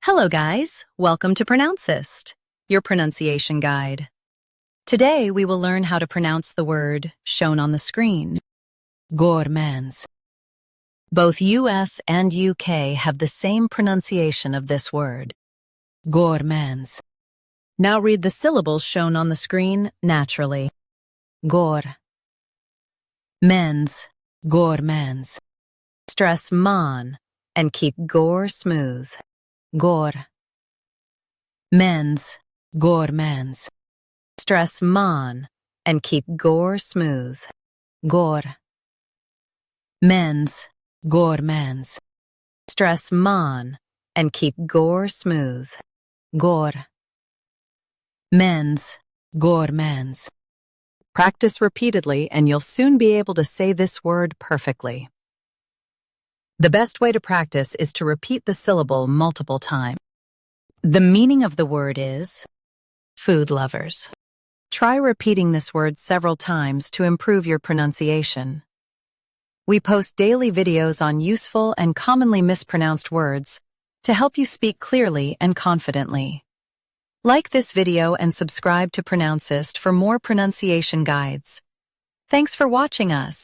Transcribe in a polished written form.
Hello guys, welcome to Pronouncist, your pronunciation guide. Today we will learn how to pronounce the word shown on the screen, gourmands. Both US and UK have the same pronunciation of this word, gourmands. Now read the syllables shown on the screen naturally. Gour, mens, gourmands. Stress man and keep gore smooth. Gour, mens, gourmands. Stress man and keep gore smooth. Gour, mens, gourmands. Stress man and keep gore smooth. Gour, mens, gourmands. Practice repeatedly and you'll soon be able to say this word perfectly. The best way to practice is to repeat the syllable multiple times. The meaning of the word is food lovers. Try repeating this word several times to improve your pronunciation. We post daily videos on useful and commonly mispronounced words to help you speak clearly and confidently. Like this video and subscribe to Pronouncist for more pronunciation guides. Thanks for watching us.